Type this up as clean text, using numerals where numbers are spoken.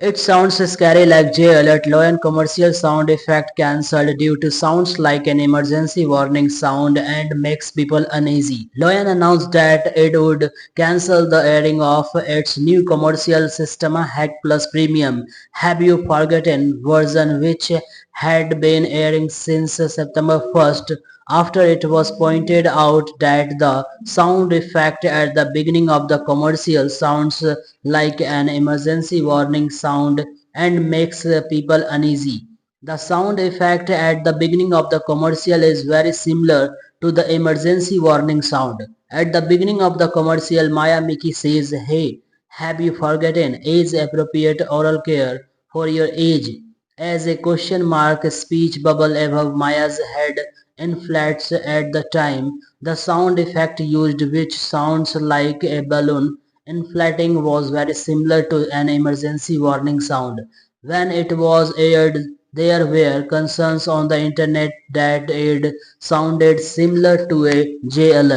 It sounds scary like J alert. Low-end commercial sound effect cancelled due to sounds like an emergency warning sound and makes people uneasy. Loyan announced that it would cancel the airing of its new commercial system Hack Plus Premium. Have You Forgotten version, which had been airing since September 1st, after it was pointed out that the sound effect at the beginning of the commercial sounds like an emergency warning sound and makes people uneasy. The sound effect at the beginning of the commercial is very similar to the emergency warning sound. At the beginning of the commercial, Maya Miki says, "Hey, have you forgotten age appropriate oral care for your age?" As a question mark speech bubble above Maya's head inflates at the time, the sound effect used, which sounds like a balloon inflating, was very similar to an emergency warning sound. When it was aired, there were concerns on the internet that it sounded similar to a J alert.